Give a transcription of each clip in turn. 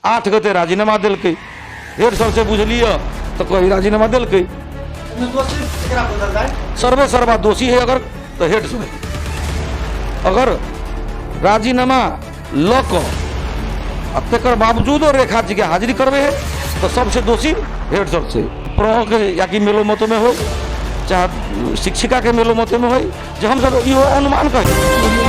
8 गते राजीनामा दिल्कै, head sir से बुझलिए तो कहीं राजीनामा दिल्कै। सर्वे सर्वा दोषी है अगर तो हेड सर, अगर राजीनामा ल कर बावजूदो रेखा जी के हाजिरी करवे है तो सबसे दोषी हेड सर से। प्रह के या कि मेलो मतों में हो चाहे शिक्षिका के मेलो मतों में हो, जो हम सब यो अनुमान कही।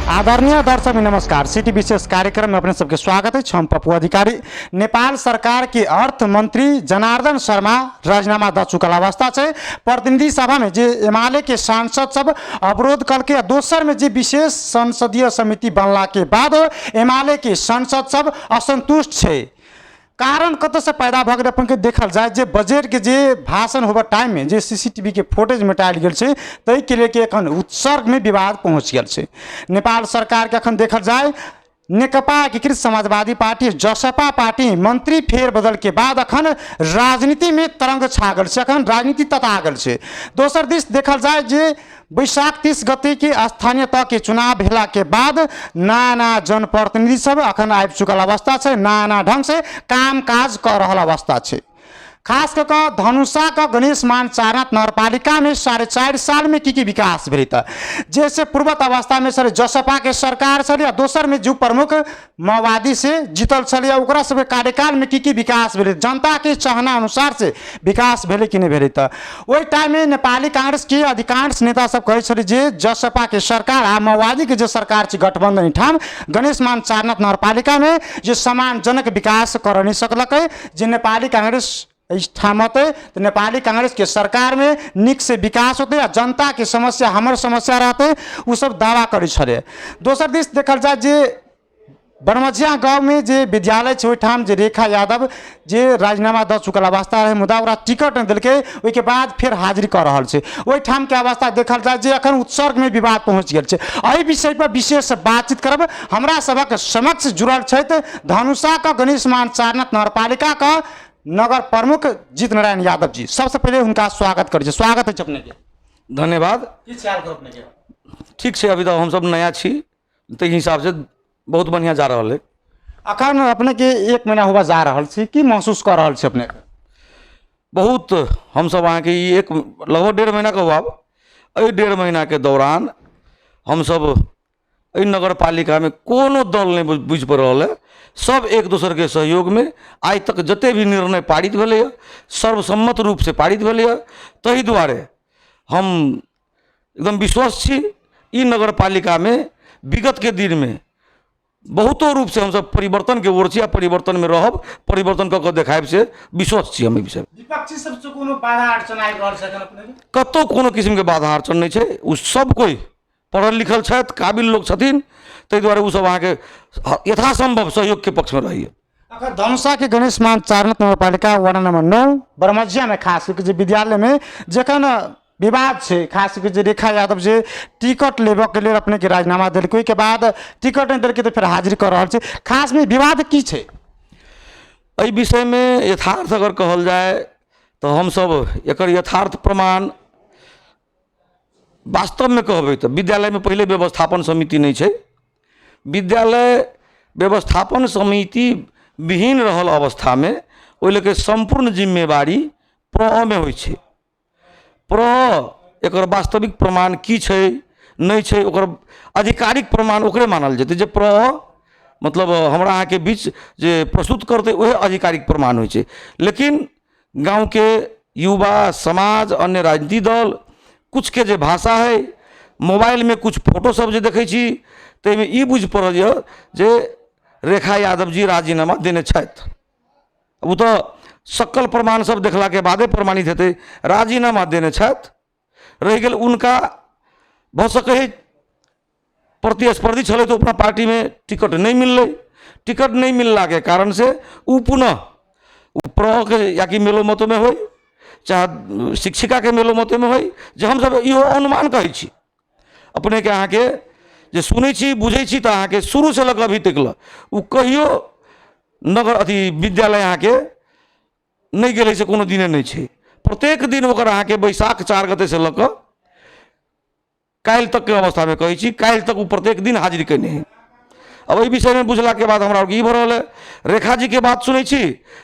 आदरणीय दर्शक नमस्कार, सिटी विशेष कार्यक्रम में अपने सबके स्वागत है। हम पप्पू अधिकारी। नेपाल सरकार के अर्थ मंत्री जनार्दन शर्मा राजीनामा द चुकल अवस्था है। प्रतिनिधि सभा में जे एमाले के सांसद सब अवरोध कल के, दोसर में जे विशेष संसदीय समिति बनला के बाद एमाले के सांसद सब असंतुष्ट है। कारण कत से पैदा भ गए अपन के देखल जाए, जे बजट के जे भाषण होबे टाइम में जे सीसीटीवी के फुटेज मेटाल गेल छै, तई के लेके एखन उत्सर्ग में विवाद पहुंच गेल छै। नेपाल सरकार के एखन देखल जाए नेकपा एकीकृत समाजवादी पार्टी जसपा पार्टी मंत्री फेर बदल के बाद अखन राजनीति में तरंग छागल छै, अखन राजनीति तता गल छै। दोसर दिस देखल जाए जे वैशाख 30 गते के स्थानीय तह के चुनाव भेला के बाद नाना जनप्रतिनिधि सब अखन आबि चुकल अवस्था है, नाना ढंग से काम काज कर रहा अवस्था है। खास करके धनुषा का गणेश मान चारनाथ नगरपालिका में 4.5 साल में की विकास भेल था। जैसे पूर्वत अवस्था में सर जसपा के सरकार चलिए, दोसर में जो प्रमुख माओवादी से जीतल चलिए, ओकरा सब कार्यकाल में की विकास भेल, जनता के चाहना अनुसार से विकास भेले कि नहीं भेले। था वही टाइम में नेपाली कांग्रेस के अधिकांश नेता सब कहे छे जे जसपा के सरकार आ माओवादी के जो सरकार छै गठबंधन ठाम गणेश मान चारनाथ नगरपालिका में जो सम्मानजनक विकास कर नहीं सकलक, जे नेपाली कांग्रेस ठामते तो नेपाली कांग्रेस के सरकार में निक से विकास होते, जनता की समस्या हमर समस्या रहते, वो सब दावा करे छे। दोसर दिस देखल जाए जे बरमझिया गाँव में जे विद्यालय है ठाम जे रेखा यादव जे राजीनामा द चुकल अवस्था रहे, मुदा ओकरा टिकट नहीं दिल्के, ओके बाद फिर हाजिरी कर रहा है। वही ठाम के अवस्था देखल जाए जे अखन उत्सर्ग में विवाद पहुँच गया है। एहि विषय पर विशेष बातचीत करब। हमरा सबक समक्ष जुड़ल छे धनुषा का गणेश मान चारनाथ नगरपालिका का नगर प्रमुख जीत नारायण यादव जी। सबसे पहले उनका स्वागत करिए। स्वागत है अपने के। धन्यवाद। ठीक है, अभी तो हम सब नया छी तो हिसाब से बहुत बढ़िया जा रहा है। अखन अपने के 1 महीना हुआ जा रहा है, की महसूस कर रहा है अपने? बहुत हम सब अहाँ के एक लगभग 1.5 महीना का हुआ। 1.5 महीना के दौरान हम सब नगर पालिका में कोनो दल नहीं बुझ पा रहा है, सब एक दूसरे के सहयोग में आज तक जते भी निर्णय पारित भेले सर्वसम्मत रूप से पारित भेले। तही दुआरे हम एकदम विश्वास छी ई नगर पालिका में विगत के दिन में बहुतो रूप से हम सब परिवर्तन के ओर छी, परिवर्तन में रहब, परिवर्तन क देखाब से विश्वास छी। हम विषय विपक्षी सब से कोनो बाधा अड़चन आइ रहल छै अपने के? कतो कोनो किस्म के बाधा अड़चन नहीं छै। उ सब कोई पढ़ल लिखल छथि, काबिल लोग छथिन, ताहि दुआरे उ सब अहाँ के यथासंभव सहयोग के पक्ष में रहिए। अगर धनुषा के गणेश मान चारनाथ नगरपालिका वार्ड नंबर 9 बरमझिया में खास करके विद्यालय में जखन विवाद है, खास करके रेखा यादव जे टिकट लेबे के लिए अपने के राजीनामा दिल्के के बाद टिकट नहीं दिल्के तो फिर हाजिरी कर रहा है, खास में विवाद की है? एहि विषय में यथार्थ अगर कहल जाए तो हम सब एकर यथार्थ प्रमाण वास्तव में कहबे तो विद्यालय में पहले व्यवस्थापन समिति नहीं है। विद्यालय व्यवस्थापन समिति विहीन रहल अवस्था में ओहि लेके संपूर्ण जिम्मेवारी प्रह में होइ छै। प्रह एकर वास्तविक प्रमाण की छै नहीं छै, ओकर आधिकारिक प्रमाण ओकरे मानल जेतै जे प्रह मतलब हमरा अहाँ के बीच जे प्रस्तुत करते वह आधिकारिक प्रमाण होइ छै। लेकिन गांव के युवा समाज अन्य राजनीतिक दल कुछ के जे भाषा है, मोबाइल में कुछ फोटो सब जे देखै छी ताहिमे ई बुझ पड़ल यऽ जे रेखा यादव जी राजीनामा देने छथि। वो तो सकल प्रमाण सब देखला के बादे प्रमाणित हेतै। राजीनामा देने छथि, रह गेल उनका भ सकै प्रतिस्पर्धी छलै तो अपना पार्टी में टिकट नहीं मिललै। टिकट नहीं मिलला के कारण से उ पुनः प्रह के या कि मेलो मतों में हो चाहे शिक्षिका के मेलो मतों में हो, जे हम सब इहो अनुमान कहै छी अपने के अहाँ के जे सुनै छी बुझै छी, तो अहाँ के शुरू से लग अभी तक उ कहियो नगर अथी विद्यालय अहाँ के नहीं गेलै से कोनो दिने नहीं छै। प्रत्येक दिन ओकर अहाँके बैसाख 4 गते से लऽ कऽ काल्हि तक के अवस्था में कहै छी, काल्हि तक वो प्रत्येक दिन हाजिर केने है। अब एहि विषय में बुझला के बाद हमरा ई भऽ रहल है, रेखा जी के बात सुनै छी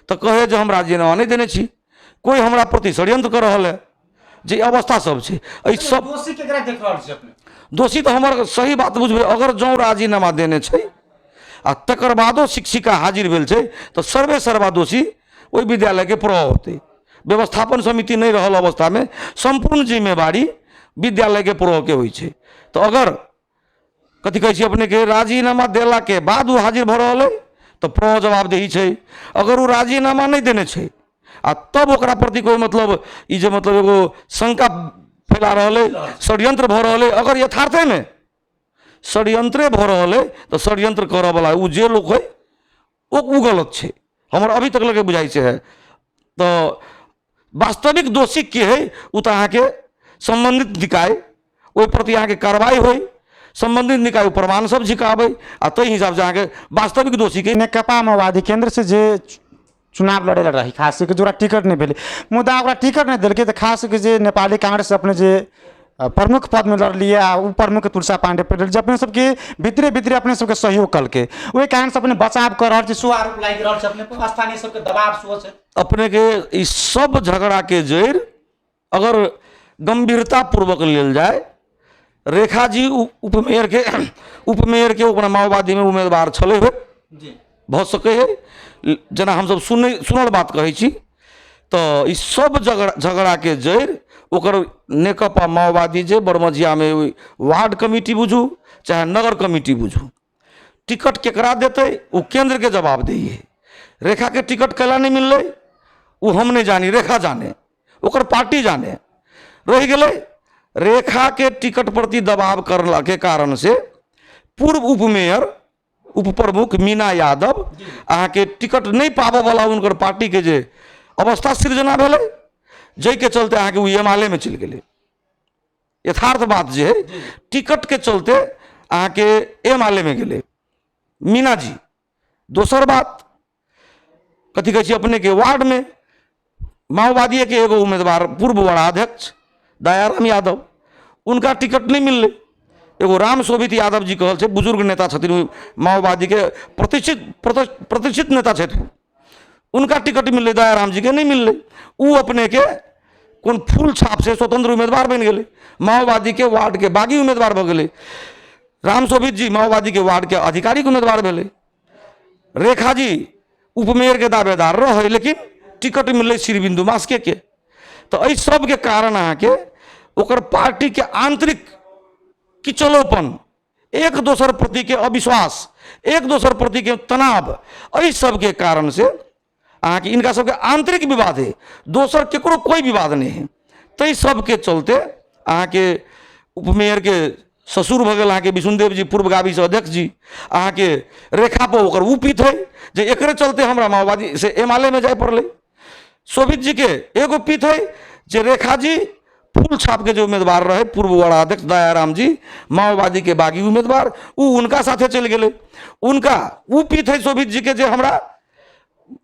तऽ कहे जे हम राजीनामा नहीं देने छी, कोई हमरा प्रति षड्यंत्र कर रहल है, जे अवस्था सब छै। एहि सब दोषी केकरा देख रहल छी अपने? दोषी तो हमर सही बात बुझबे, अगर जँ राजीनामा देने छै आ तकर बादो शिक्षिका हाजिर भेल छै तऽ सर्वे सर्वा दोषी ओहि विद्यालय के प्रह होते। व्यवस्थापन समिति नहीं रहल अवस्था में संपूर्ण जिम्मेवारी विद्यालय के प्रह के होइ छै। तो अगर कथी कहै छी अपने के राजीनामा देला के बाद वो हाजिर भऽ रहल है तो प्रह जवाबदेही छै। अगर वो राजीनामा नहीं देने छै आ तब ओकरा प्रति कोई मतलब ई जे मतलब एगो शंका फैला रहल है, षड्यंत्र भऽ रहल है, अगर यथार्थे में षड्यंत्रे भऽ रहल है तो षड्यंत्र करऽ वाला उ जे लोग है वो गलत छै, हमर अभी तक लगे बुझाइ छै है। तो वास्तविक दोषी के है उ तो अहाँके संबंधित निकाय ओहि प्रति अहाँके कार्रवाई होई, संबंधित निकाय प्रमाण सब झिकाबै आ ताहि हिसाब से अहाँके वास्तविक दोषी के नेकपा माओवादी केंद्र से जे चुनाव लड़े ला रही, खास करके जोरा टिकट नहीं भेले, मुद्दा ओकरा टिकट नहीं दिलके तो खास करके जे नेपाली कांग्रेस अपने जे प्रमुख पद में लड़लिए आ उ प्रमुख तुलसा पांडे पटेल जे अपने सबके भीतरे भीतरे अपने सबके सहयोग कल के वही कारण से अपने बचाव कर रहल छी, सो आरोप लागि रहल छै अपने पर, स्थानीय सबके दबाव सो छै अपने के ई सब झगड़ा के जड़ अगर गंभीरता पूर्वक लेल जाए, रेखा जी उपमेयर के ओकरा माओवादी में उम्मीदवार छले हो भ सके है, जना हम सब सुनल बात कहै छी। तो ई सब झगड़ा के जड़ ओकर नेकपा माओवादी जे बरमझिया में वार्ड कमिटी बुझू चाहे नगर कमिटी बुझू, टिकट केकरा देते वो केंद्र के जवाब दी है। रेखा के टिकट कैला नहीं मिलले वो हम नहीं जानी, रेखा जाने, ओकर पार्टी जाने। रह गए रेखा के टिकट प्रति दबाव करला के कारण से पूर्व उपमेयर उप प्रमुख मीना यादव अहाँके टिकट नहीं पाबऽ वाला उनकर पार्टी के जे अवस्था सृजना भेलै, जै के चलते अहाँके वो एमाले में चल गए। यथार्थ बात जे है टिकट के चलते अहाँके एमाले में गए मीना जी। दोसर बात कथी कहै छी अपने के वार्ड में माओवादी के एगो उम्मीदवार पूर्व वार्डाध्यक्ष दयाराम यादव, उनका टिकट नहीं मिलले। एगो राम शोभित यादव जी कहल छै, बुजुर्ग नेता छथिन, माओवादी के प्रतिष्ठित नेता छथिन, उनका टिकट मिलले, दयाराम जी के नहीं मिलले। उ अपने के कौन फूल छाप से स्वतंत्र उम्मीदवार बन गए, माओवादी के वार्ड के बागी उम्मीदवार भ गए। राम शोभित जी माओवादी के वार्ड के आधिकारिक उम्मीदवार भेले। रेखा जी उपमेयर के दावेदार रहे लेकिन टिकट मिलले श्रीबिंदु मास्के के। तो एहि सब के कारण अहाँके ओकर पार्टी के आंतरिक किचलोपन, एक दोसर प्रति के अविश्वास, एक दोसर प्रति के तनाव, एहि सब के कारण से अहाँके इनका सबके आंतरिक विवाद है, दोसर केकरो कोई विवाद नहीं है। तो सब के चलते अहाँके उपमेयर के ससुर भ गेल अहाँके विष्णुदेव जी पूर्व गावी से अध्यक्ष जी, अहाँके रेखा पर ओकर उपित है जे एकरे चलते हमरा माओवादी से एमाले में जाए पड़ले। शोभित जी के एगो पीत है जे रेखा जी फूल छाप के जो उम्मीदवार रहे पूर्व वार्डाध्यक्ष दयाराम जी माओवादी के बागी उम्मीदवार, उ उनका साथे चल गए। उनका उ पीत है शोभित जी के जे हमरा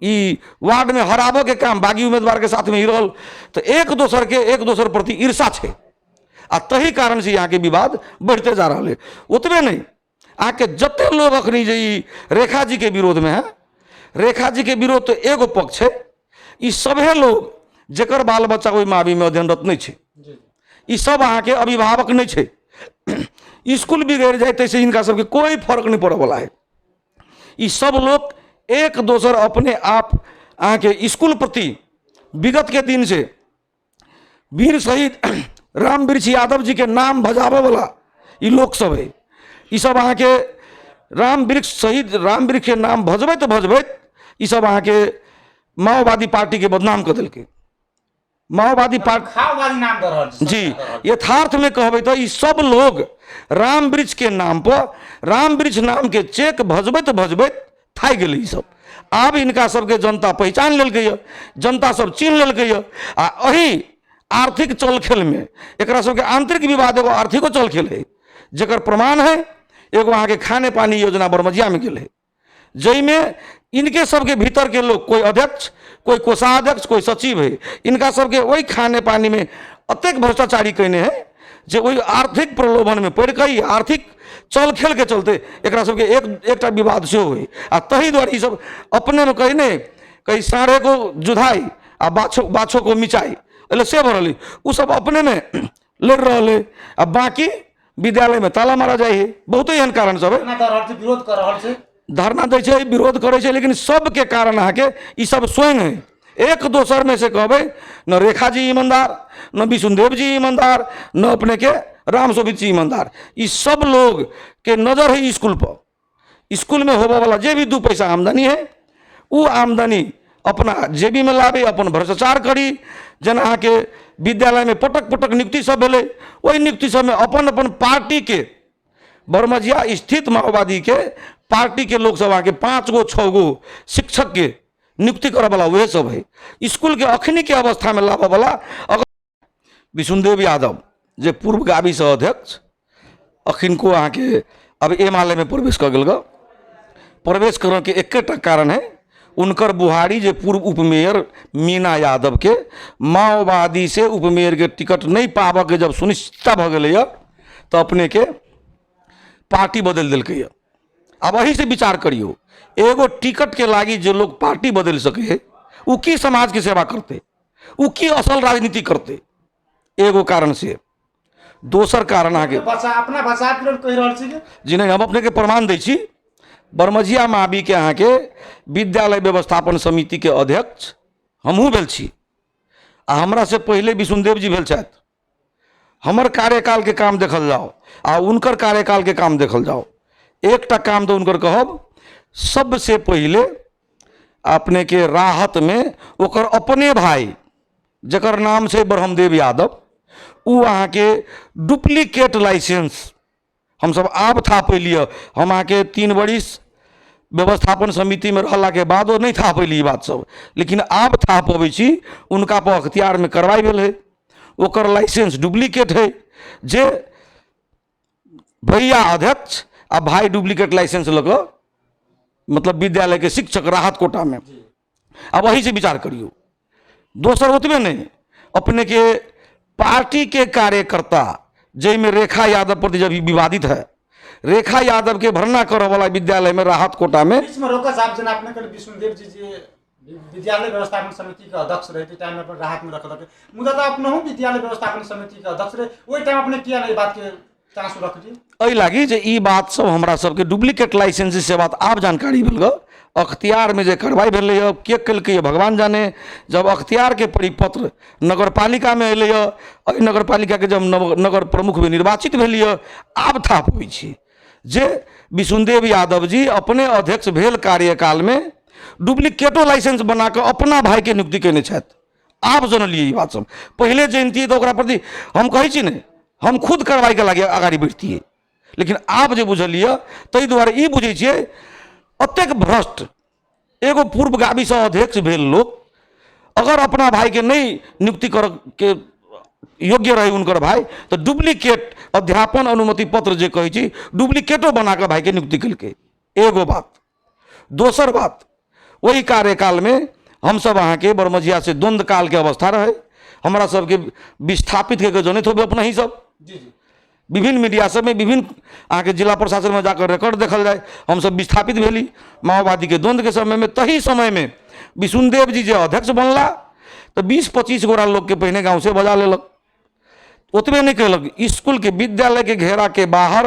ई वार्ड में हराबो के काम बागी उम्मीदवार के साथ में ही रहल। तो एक दोसर प्रति ईर्षा है आ तही कारण से यहाँ के विवाद बढ़ते जा रहा है। उतबे नहीं आके जते लोग अखनी जे रेखा जी के विरोध में है, रेखा जी के विरोध तो एगो पक्ष है, ई सभे लोग जकर बाल बच्चा ओहि मावी में अध्ययनरत नहीं है, ई सब अहाँके अभिभावक नहीं है, स्कूल बिगड़ जाए तैसे इनका सबके कोई फर्क नहीं पड़े वाला है। ई सब लोग एक दोसर अपने आप अहाँके स्कूल प्रति विगत के दिन से वीर शहीद राम वृक्ष यादव जी के नाम भजावे वाला ई लोग सब है। ई सब अहाँके राम वृक्ष शहीद राम वृक्ष के नाम भजबैत ई सब अहाँके माओवादी पार्टी के बदनाम कर दिल के। माओवादी पार्टी नाम दे रहल छै जी, यथार्थ में कहबै तो ई सब लोग राम वृक्ष के नाम पर राम वृक्ष नाम के चेक भजबैत थाकि गेलै। ई सब आब इनका सबके जनता पहचान लेलकै है, जनता सब चिन्ह लेलकै है। आ अही आर्थिक चलखेल में एकरा सबके आंतरिक विवाद एगो आर्थिको चलखेल है, जकर प्रमाण है एगो अहाँके खाने पानी योजना बरमजिया में गेल है, जैमे इनके सबके भीतर के लोग, कोई अध्यक्ष, कोई कोषाध्यक्ष, कोई सचिव है, इनका सबके वही खाने पानी में अतेक भ्रष्टाचारी कहने हैं जे वही आर्थिक प्रलोभन में पड़ के आर्थिक चल खेल के चलते एकरा सबके एक विवाद से हुए आ तही द्वारा सब अपने में कहीं साढ़े को जुधाई आ बाछो को मिचाई एल से भरल उ सब अपने में लड़ रहे आ बाकी विद्यालय में ताला मारा जाए है। बहुत एहन कारण सब है, विरोध कर रहा है, धरना दै छै, विरोध करे छै, लेकिन सबके कारण अहाँके ई सब स्वयं है। एक दोसर में से कहबै न रेखा जी ईमानदार, न विष्णुदेव जी ईमानदार, न अपने के रामशोभित जी ईमानदार। ये सब लोग के नजर है स्कूल पर। स्कूल में होबे वाला जे भी 2 पैसा आमदनी है वो आमदनी अपना जेबी में लावे, अपन भ्रष्टाचार करी। जेना अहाँके विद्यालय में पटक पटक नियुक्ति सब भेलै, वही नियुक्ति सब में अपन अपन पार्टी के बरमजिया स्थित माओवादी के पार्टी के लोग सब आके 5 गो 6 गो शिक्षक के नियुक्ति करे वाला वह सब है। स्कूल के अखनी के अवस्था में लावे वाला अगर विष्णुदेव यादव जे पूर्वगामी सह अध्यक्ष अखिन को आके अब एमाले में प्रवेश कर गल। प्रवेश करने के एक कारण है उनकर बुहारी जे पूर्व उपमेयर मीना यादव के माओवादी से उपमेयर के टिकट नहीं पाबे के जब सुनिश्चितता भ गई तो अपने के पार्टी बदल दिल्कै। अब वही से विचार करियो, एगो टिकट के लागी जो लोग पार्टी बदल सके उ की समाज की सेवा करते, उ की असल राजनीति करते, एगो कारण से। दोसर कारण आगे अपना भाषा कह रहा है जी नहीं, हम अपने के प्रमाण दै छी। बरमजिया मावी के अहाँ के विद्यालय व्यवस्थापन समिति के अध्यक्ष हमहूँ भेल छी आ हमरा से पहले विष्णुदेव जी भेल छथि। हमर कार्यकाल के काम देखल जाओ आ उनकर कार्यकाल के काम देखल जाओ। एकटा काम तो उनकर कहब, सबसे पहले अपने के राहत में ओकर अपने भाई जकर नाम से ब्रह्मदेव यादव, उ अहाँ के डुप्लीकेट लाइसेंस हम सब आब था पैलिए। हम अहाँ के 3 बरिस व्यवस्थापन समिति में रहला के बाद नहीं था पैली बात सब, लेकिन आब था पबै छी उनका पर अख्तियार में कार्रवाई भेल है। ओकर लाइसेंस डुप्लीकेट है, जे भैया अध्यक्ष आ भाई डुप्लीकेट लाइसेंस लग मतलब विद्यालय के शिक्षक राहत कोटा में। अब वही से विचार करियो। दोसर ओतबे नहीं, अपने के पार्टी के कार्यकर्ता जैमें रेखा यादव प्रति जब विवादित है, रेखा यादव के भरना करे वाला विद्यालय में राहत कोटा में रोका साहब जना अपने कर विष्णुदेव जी विद्यालय व्यवस्थापन समिति के अध्यक्ष रहे टाइम में राहत में रखल मुदा तो अपने हूँ विद्यालय व्यवस्थापन समिति के अध्यक्ष रहे, वही टाइम अपने किया नहीं बात के चांस रख दी। एहि लागी जे ई बात सब हमरा सबके डुप्लीकेट लाइसेंस से बात आब जानकारी भेल ग। अख्तियार में जे कार्रवाई भेल है के कल भगवान जाने। जब अख्तियार के परिपत्र नगर पालिका में अल, नगर पालिका के जब नगर प्रमुख में निर्वाचित भेल, आब था पबै छी जे विष्णुदेव यादव जी अपने अध्यक्ष भेल कार्यकाल में डुप्लीकेटो लाइसेंस बना के अपना भाई के नियुक्ति केने छथि। आब जनलिए ई बात सब। पहले जनतियै तो ओकरा प्रति हम कहै छी नहीं, हम खुद कार्रवाई के लागी आगाड़ी बढ़तियै, लेकिन आब जे बुझलिए ताहि दुआरे ई बुझै छियै अतेक भ्रष्ट एगो पूर्वगामी सह अध्यक्ष भेल लोग अगर अपना भाई के नहीं नियुक्ति कर के योग्य रहे उनकर भाई, तो डुप्लीकेट अध्यापन अनुमति पत्र जे कहै छी डुप्लीकेटो बना के भाई के नियुक्ति केलकै। एगो बात। दोसर बात, वही कार्यकाल में हम सब अहाँ के बरमजिया से द्वंद्व काल के अवस्था रहे। हमरा सबके विस्थापित के जनित होबे अपना ही सब विभिन्न मीडिया सब में विभिन्न अहाँ के जिला प्रशासन में जाकर रिकॉर्ड देखल जाए, हम सब विस्थापित भेली माओवादी के द्वंद्व के समय में। तही समय में विष्णुदेव जी जे अध्यक्ष बनला तो 20-25 गोरा लोग के पहले गाँव से बजा लेलक। ओतबे नहीं कहलक, स्कूल के विद्यालय के घेरा के बाहर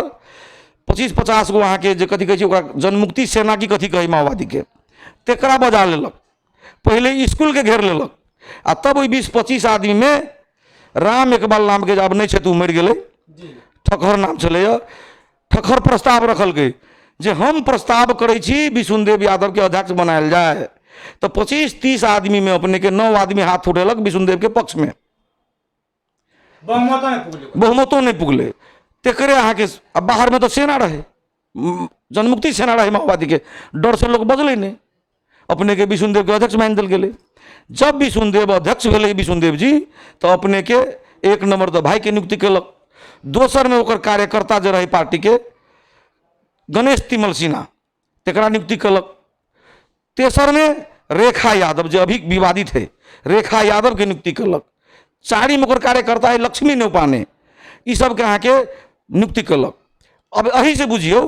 25-50 गो अहाँ के जे कथी कहै छै ओकरा जनमुक्ति सेना की कथी कही माओवादी के, तेकरा बजा लेलक। पहले स्कूल के घेर लेलक आ तब ओहि 20-25 आदमी में राम इकबाल नाम के जब नहीं छै तो मरि गेलै, ठक्कर नाम चले। ठक्कर प्रस्ताव रखल गई जे हम प्रस्ताव करै छी विष्णुदेव यादव के अध्यक्ष बनायल जाए। तो 25-30 आदमी में अपने के 9 आदमी हाथ उठेलक विष्णुदेव के पक्ष में, बहुमतो नहीं पुगले। तेकरे अहाँ के बाहर में तो सेना रहे, जनमुक्ति सेना रहे माओवादी के, डर से लोग बदले नहीं, अपने के विष्णुदेव के अध्यक्ष मान दिल गए। जब विष्णुदेव अध्यक्ष भेले विष्णुदेव जी तो अपने के 1 नंबर तो भाई के नियुक्ति केलक। दोसर में ओकर कार्यकर्ता जो रहे पार्टी के गणेश तिमल सिन्हा, तेकरा नियुक्ति केलक। तेसर में रेखा यादव जो अभी विवादित है, रेखा यादव के नियुक्ति कलक। चारिम ओकर कार्यकर्ता है लक्ष्मी नेउपाने, ई सब के अहाँ के नियुक्ति कलक। अब अही से बुझियो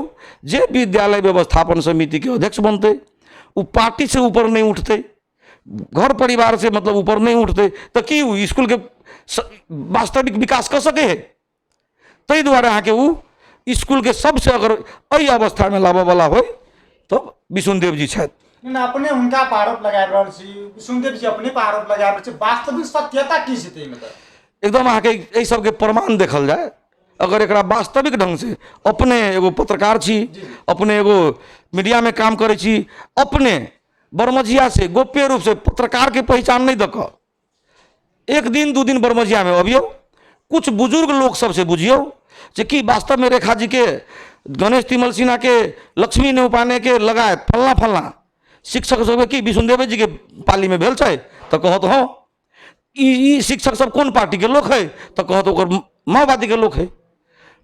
जे विद्यालय व्यवस्थापन समिति के अध्यक्ष बनते, वो पार्टी से ऊपर नहीं उठते, घर परिवार से मतलब ऊपर नहीं उठते, तो कि उ स्कूल के वास्तविक विकास कर सके है। तई द्वारा अहाँ के वो स्कूल के सबसे अगर अही अवस्था में लाबे वाला हो तो विष्णुदेव जी छथि। नहीं, अपने उनका पर आरोप लगा रहल छी, विष्णुदेव जी अपने पर आरोप लगा रहल छी, वास्तविक सत्यता की छै में? एकदम अहाँ के एहि सबके प्रमाण देखल जाए, अगर एकरा वास्तविक ढंग से अपने एगो पत्रकार छी, अपने एगो मीडिया में काम करे छी, अपने बरमजिया से गोप्य रूप से पत्रकार के पहचान नहीं दक एक दिन दू दिन बरमजिया में अबियो, कुछ बुजुर्ग लोग सबसे बुझियो जे कि वास्तव में रेखा जी के, गणेश तिमल सिन्हा के, लक्ष्मी नेउपाने के लगायत फलना फलना शिक्षक सब कि विष्णुदेव जी के पाली में भेल छै, तो कहत हाँ ई शिक्षक सब कौन पार्टी के लोग है, तो कहत ओकर माओवादी के लोग है।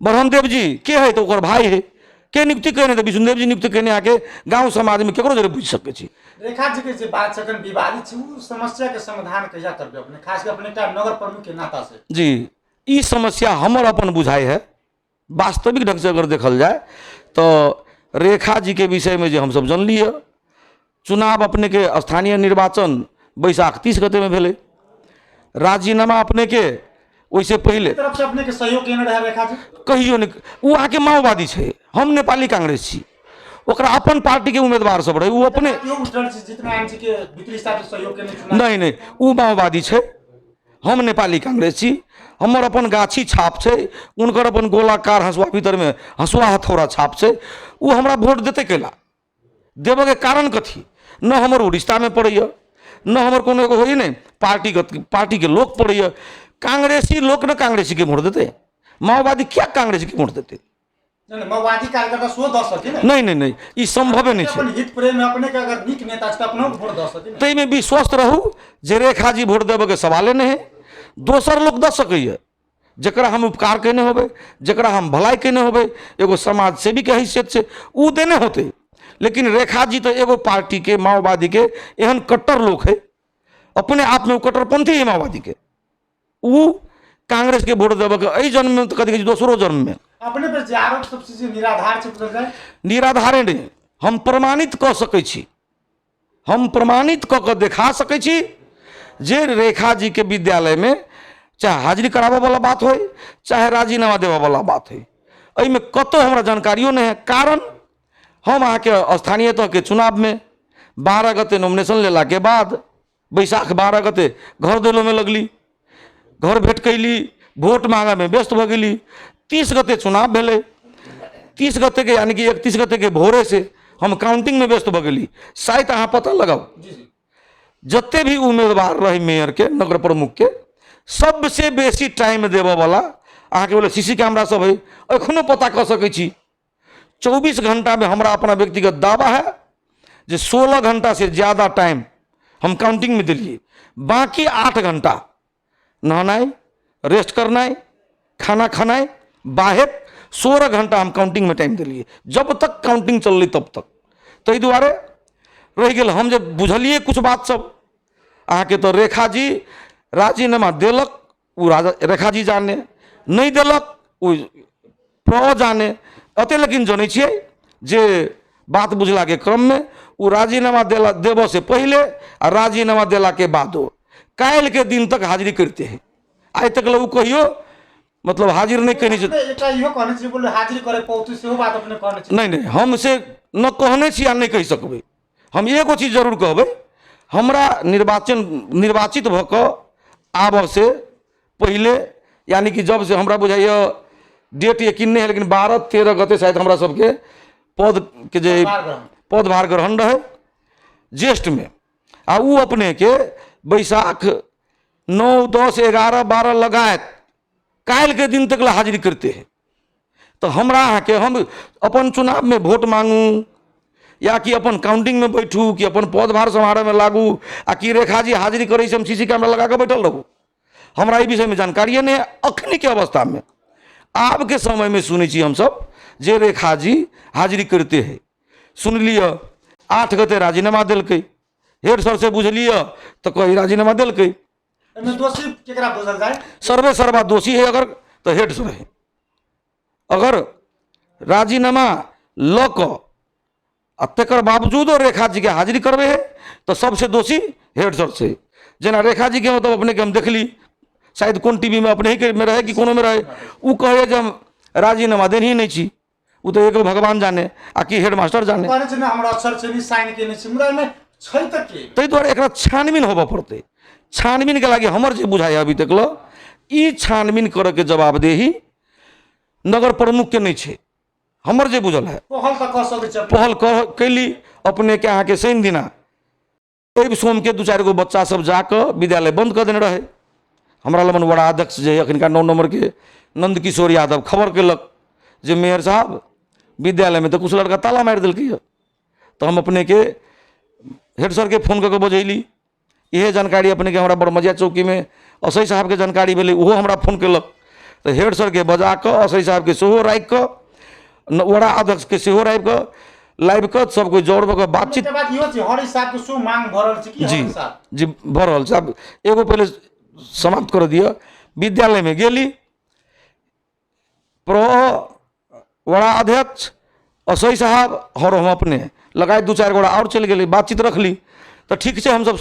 ब्रह्म देव जी के है तो ओकर भाई है, के नियुक्ति कहने तो विष्णुदेव जी नियुक्ति कहने आके गाँव समाज में केकरो जरूर बुझ सके छी। रेखा जी के जे बात छकन विवादित छै, उ समस्या के समाधान कहिया करबे अपने, खास के अपने का नगर प्रमुख के नाता से? जी, ई समस्या हमर अपन बुझाई है। वास्तविक ढंग से अगर देखल जाए तो रेखा जी के विषय में जो हम सब जानलिए, चुनाव अपने के स्थानीय निर्वाचन बैसाख 30 गते में भेले, राजीनामा अपने के वैसे पहले तरफ से अपने के सहयोग केने रहे रेखा जी? कहियो नहीं, वो आके माओवादी छे, हम नेपाली कांग्रेस छी, ओकरा अपन पार्टी के उम्मीदवार सब रहे, वो अपने जितना एमसी के भीतरी हिसाब से सहयोग केने चुनाव? नहीं, वो माओवादी छे, हम नेपाली कांग्रेस छी, हमर अपन गाछी छाप छै, उनकर अपन गोलाकार हंसुआ भीतर में हंसुआ हथौड़ा छाप छै, वो हमरा वोट देते केला, देवे के कारण कथी? न हमर उड़ीसा में पड़ैया, न हमर कोनो एगो होई नहीं पार्टी के लोग पड़ैया। कांग्रेसी लोग न कांग्रेसी के वोट देते, माओवादी क्या कांग्रेसी के वोट देते? नहीं, माओवादी कार्यकर्ता सो द सके नहीं, ई संभव नहीं है। हित प्रेम में अपने के अगर नीक नेता छै अपनो वोट द सके, तई में विश्वस्त रहू जे रेखा जी वोट देवे के सवाले नहीं है, दोसर लोग द सकैया, जकरा हम उपकार केने होबे, जकरा हम भलाई केने होबे, एगो समाज सेवी के हैसियत से ऊ देने होते। लेकिन रेखा जी तो एगो पार्टी के माओवादी के एहन कट्टर लोग है, अपने आप में वो कट्टरपंथी है माओवादी के, वो कांग्रेस के वोट देवे के एहि जन्म में तो कथी दोसरो जन्म में। अपने पर जे आरोप सब चीज निराधार छै बुझल जाय? निराधारे नहीं, हम प्रमाणित कऽ सकै छी, हम प्रमाणित कऽ के देखा सकै छी जे रेखा जी के विद्यालय में चाहे हाजिरी कराबे वाला बात हो, चाहे राजीनामा देवे वाला बात हो, एहि में कतौ हमरा जानकारियों नहीं है। कारण हम अहाँ के स्थानीय तह के चुनाव में 12 गते नॉमिनेशन लेला के बाद बैसाख 12 गते घर देलो में लगली, घर भेंट कैली, वोट मांगा में व्यस्त भ गेली। 30 गते चुनाव भेले, 30 गते के यानी कि 31 गते के भोरे से हम काउंटिंग में व्यस्त भ गेली। शायद अहाँ पता लगाओ जते भी उम्मीदवार रहे मेयर के, नगर प्रमुख के, सबसे बेसी टाइम देवे वाला अहाँ के बोले सीसी कैमरा सब है, एखनो पता कर सकै छी। 24 घंटा में हमारा अपना व्यक्तिगत दावा है जो 16 घंटा से ज़्यादा टाइम हम काउंटिंग में दिलिए, बाकी 8 घंटा नहानाई, रेस्ट करनाई, खाना खानाई, बाहर 16 घंटा हम काउंटिंग में टाइम दिलिए, जब तक काउंटिंग चल रही तब तक। ताहि दुआरे रह गेल हम जब बुझलिए कुछ बात सब अहाँ के, तो रेखा जी राजीनामा देलक, वो रेखा जी जाने, नहीं देलक वो प्र जाने अते। लेकिन जानै छियै जे बात बुझला के क्रम में वो राजीनामा देव से पहले और राजीनामा देला के बादो काल्हि के दिन तक हाजिरी करते हैं। आज तक लोग कहियो मतलब हाजिर नहीं कहने से हाजिरी करे पौती से बात अपने कहने नहीं, हमसे न कहने छी आ नहीं कह सकबै। हम एगो चीज जरूर कहबै, हमरा निर्वाचित भ क आब से पहले यानी कि जब से हमरा बुझाइए डेट यकीन नहीं है, लेकिन 12-13 गते शायद हमरा सबके पद के जे पदभार ग्रहण रहे ज्येष्ठ में, आ वो अपने के बैसाख 9, 10, 11, 12 लगायत काल्हि के दिन तक हाजिरी करते हैं। तो हमरा अहाँ के हम अपन चुनाव में वोट मांगू या कि अपन काउंटिंग में बैठू कि अपन पदभार समारोह में लागू, आ कि रेखा जी हाजिरी करे से हम सीसी कैमरा लगा के बैठल रहू, हमरा ई विषय में जानकारी नहीं है। अखनी के अवस्था में आब के समय में सुनै छी हम सब जे रेखा जी हाजिरी करते हैं। सुन लिया 8 गते राजीनामा दिलकै, हेड सर से बुझलिए तो कही राजीनामा दिलकै। एमे दोषी केकरा बुझल जाए? सर्वे सर्वा दोषी है अगर तो हेड सर है। अगर राजीनामा ल क आ तकर बावजूदो रेखा जी के हाजिरी करबे है तो सबसे दोषी हेड सर से। जना रेखा जी के मतलब अपने के हम देखली, शायद कौन टीवी में अपने ही के में रहे कि कोनो में रहे, वो कहे जे हम राजीनामा देनी ही नहीं छी, वो तो एक भगवान जाने आ कि हेडमास्टर जाने। कहै छै ने हमरा अक्षर से भी साइन केने छै, मुदा में छै त के? ताहि दुआरे एकरा छानबीन होबऽ पड़तै। छानबीन के लागी हमर जे बुझाइ अभी तक ल ई छानबीन करे के जवाबदेही नगर प्रमुख के नहीं छै, हमर जे बुझल है। पहल त क सकै छै, पहल कैली अपने के अहाँ के शनि दिना रवि सोम के 2-4 गो बच्चा सब जाकर विद्यालय बंद कर देने रहे। हमरा लमन बड़ा अध्यक्ष जे अखिनका 9 नंबर के नंद किशोर यादव खबर केलक जे मेयर साहब विद्यालय में तो कुछ लड़का ताला मारि दिलकै है। तो हम अपने के हेड सर के फोन करके बजैली, यह जानकारी अपने के हमरा बड़मजिया चौकी में असई साहब के जानकारी भेलै, ओहो हमरा फोन केलक। तो हेड सर के बजा कर असई साहब के सेहो राखि कऽ, वड़ा अध्यक्ष के सेहो राखि कऽ लाइव कर सब कोई जोड़ के बातचीत। के बाद इहो छै हरि साहब के सो मांग भ रहल छै कि जी हरि साहब जी भऽ रहल छै। अब एगो पहले समाप्त कर दिया। विद्यालय में गेली, वड़ा अध्यक्ष असई साहब और हम अपने लगाए 2-4 गोड़ा और चल गए, बातचीत रखली। तो ठीक है, हम सब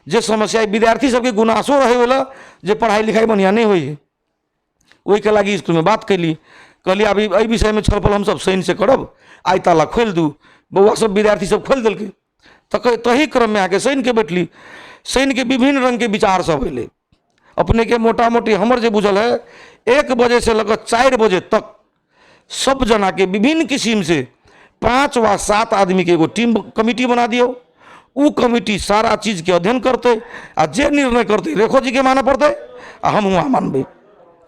जे समस्या विद्यार्थी सबके गुनासो रहे वाला जे पढ़ाई लिखाई बढ़िया नहीं हुई है, वही के लागी स्कूल में बात कैली। कहली अभी एहि विषय में छलफल हम सब शनि से करब, आई ताला खोल दू। बउआ सब विद्यार्थी सब खोल दिलकै। तही क्रम में आके शनि के बैठली। शनि के विभिन्न रंग के विचार सब अले। अपने के मोटा मोटी हमर जे बुझल है 1 बजे से लेकर 4 बजे तक सब जना के विभिन्न किस्म से 5 वा 7 आदमी के एगो टीम कमिटी बना दियो। उ कमिटी सारा चीज के अध्ययन करते आ जे निर्णय करते रेखो जी के माने पड़ते आ हम वहाँ मानबे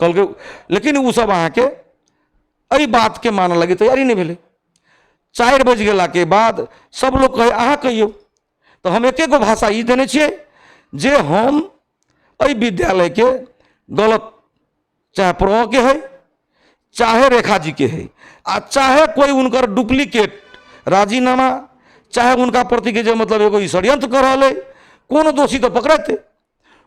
कल के। लेकिन उ सब अहाँ के एहि बात के माने लगी तैयारी नहीं भेले। 4 बज गेला के बाद सब लोग कहे अहाँ कहियो। तो हम एक गो भाषा ई देने छियै जे हम एहि विद्यालय के गलत चाहे प्रभा के है चाहे रेखा जी के है आ चाहे कोई उनकर डुप्लीकेट राजीनामा चाहे उनका प्रति के जो मतलब एगो षड्यंत्र कर रहा है, कोनो दोषी तो पकड़ते,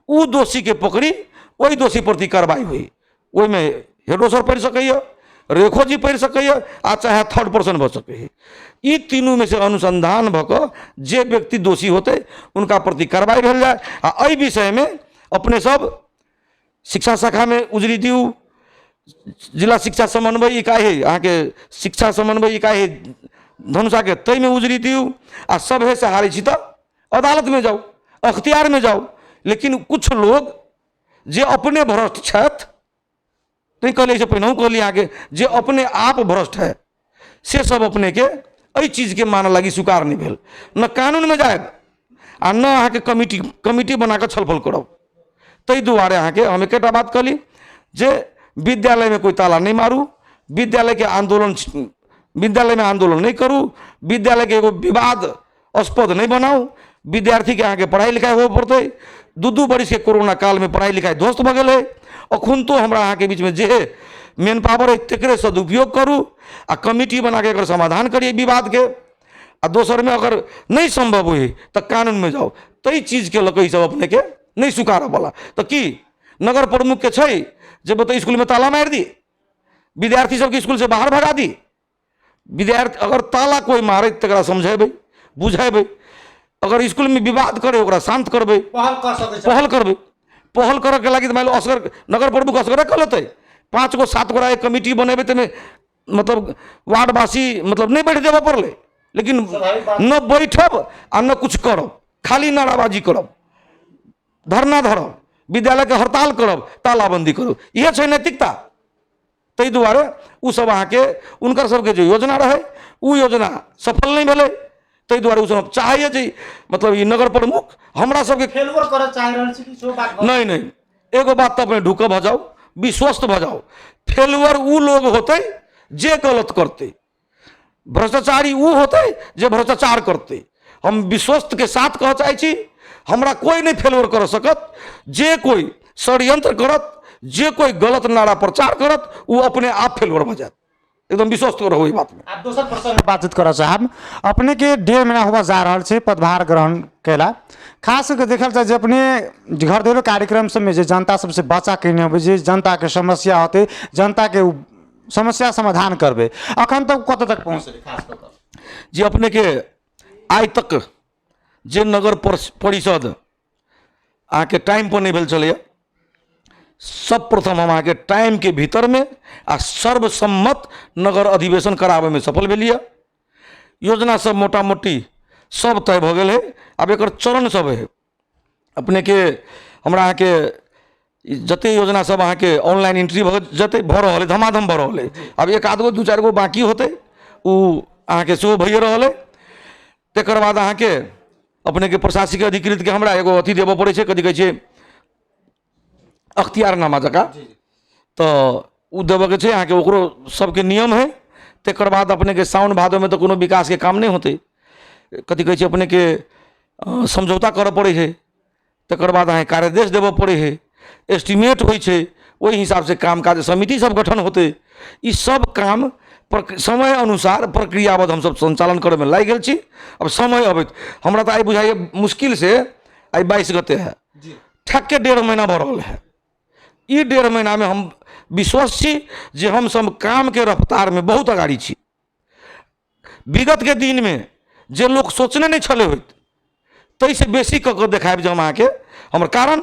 उ दोषी के पकड़ी वही दोषी प्रति कार्रवाई हुई। ओहि में हेडो सर पढ़ सकैए, रेखो जी पढ़ सकैए आ चाहे थर्ड पर्सन भ सकै। ई तीनों में से अनुसंधान भक जे व्यक्ति दोषी होते उनका प्रति कार्रवाई भेल जाए। आ एहि विषय में अपने सब शिक्षा शाखा में उजरी दियौ, जिला शिक्षा समन्वय इकाई है अहाँ के शिक्षा समन्वय इकाई है धनुषा के, तई में उजरी दियौ आ सब है से हारे छी तो अदालत में जाओ, अख्तियार में जाओ। लेकिन कुछ लोग जे अपने भ्रष्ट छथि, नहीं कहलिए से पहिने कहलिए अहाँ के जे अपने आप भ्रष्ट है से सब अपने के एहि चीज के माने लगी स्वीकार नहीं भेल। न कानून में जाएब आ न अहाँ के कमिटी बना के छलफल करब। ताहि दुआरे अहाँ के हम एकेटा बात कहली जे विद्यालय में कोई ताला नहीं मारू, विद्यालय में आंदोलन नहीं करू, विद्यालय के एगो विवादास्पद नहीं बनाऊ। विद्यार्थी के अहाँ के पढ़ाई लिखाई हो पड़ते। 2-2 बरिस के कोरोना काल में पढ़ाई लिखाई ध्वस्त भ गेलै। अखुन तो हमरा अहाँ के बीच में जे मेन पावर है तकरे सदुपयोग करू आ कमिटी बना के एकर समाधान करिए विवाद के। आ दोसर में अगर नहीं संभव हुई तो कानून में जाओ। तई चीज के लकई सब अपने के नहीं स्वीकार वाला तो की नगर प्रमुख के छै जे बता स्कूल में ताला मार दी, विद्यार्थी सबके स्कूल से बाहर भगा दी। विद्यार्थी अगर ताला कोई मारे तकरा समझेबै बुझेबै, अगर स्कूल में विवाद करे ओकरा शांत करबै, पहल करबै। पहल करे के लागी मान लो असगर नगर प्रमुख असगरे कर लेते, 5 गो 7 गोरा एक कमिटी बनेबै तमे मतलब वार्डवासी मतलब नहीं बैठ देबऽ पड़ले। लेकिन न बैठब आ न कुछ करब, खाली नाराबाजी करब, धरना धरब, विद्यालय के हड़ताल करब, तालाबंदी करब, यह छै नैतिकता। ताहि दुआरे उ सब अहाँ के उनकर सबके जो योजना रहे उ योजना सफल नहीं भेलै। ताहि दुआरे उ सब चाहिए जे मतलब ई नगर प्रमुख हमरा सबके फेलवर करऽ चाहि रहल छी कि जो बात नहीं एगो बात तो अपने ढुक भ जाओ, विश्वस्त भ जाओ। फेलवर उ लोग होते जे गलत करते, भ्रष्टाचारी उ होते जे भ्रष्टाचार करते। हम विश्वस्त के साथ कह चाहे छी हमरा कोई नहीं फेलवर कर सकत। जे कोई षड्यंत्र करत, जे कोई गलत नारा प्रचार करत, वो अपने आप फेलवर भ जात। एकदम विश्वस्त रहो ई बात में। आप दोसर प्रसंग में बातचीत करऽ चाहब। अपने के 1.5 महीना हुआ जा रहल छै पदभार ग्रहण कैला, खास करके देखल जाए जे अपने घरदेलो कार्यक्रम सबमे जे जनता सबसे बचा केने होबै, जे जनता के समस्या होते, जनता के समस्या समाधान करबे, अखन तक कत तक पहुँचले खास कर जे अपने के आइ तक जे नगर परिषद अहाँके टाइम पर नहीं भेल छलैया, सब प्रथम हम अहाँके टाइम के भीतर में आ सर्वसम्मत नगर अधिवेशन कराबे में सफल भेलिए। योजना सब मोटा मोटी सब तय भ गेल है। अब एक चरण सब है अपने के हमरा अहाँके जते योजना सब अहाँके ऑनलाइन एंट्री जते भ रहा है, धमाधम भ रहा है। अब एक आध गो 2-4 गो बाकी होते उ अहाँके सेहो भइए रहल है। तकर बाद अहाँके अपने के प्रशासनिक अधिकृत के हमरा एगो अथी देबऽ पड़े छै, कथी कहै छै अख्तियारनामा जका, तो उ देबऽ के छै अहाँके, ओकरो सबके नियम है। तकर बाद अपने के साउन भादो में तो कोनो विकास के काम नहीं होते, कथी कहै छै अपने के समझौता करऽ पड़े है। तकर बाद अहाँ कार्यादेश देबऽ पड़े है, एस्टिमेट होइ छै, ओहि हिसाब से काम काज समिति सब गठन होते। ई सब काम समय अनुसार प्रक्रियाबद्ध हम सब संचालन करे में लागि गेल छी। अब समय अबैत हमरा तो आई बुझाइए मुश्किल से आई 22 गते है, ठक्के 1.5 महीना भऽ रहल है। ई 1.5 महीना में हम विश्वास छी जे हम सब काम के रफ्तार में बहुत अगाड़ी छी। विगत के दिन में जे लोग सोचने नहीं छले होइत तै से बेसी कऽ के देखायब जे हम अहाँके हमर कारण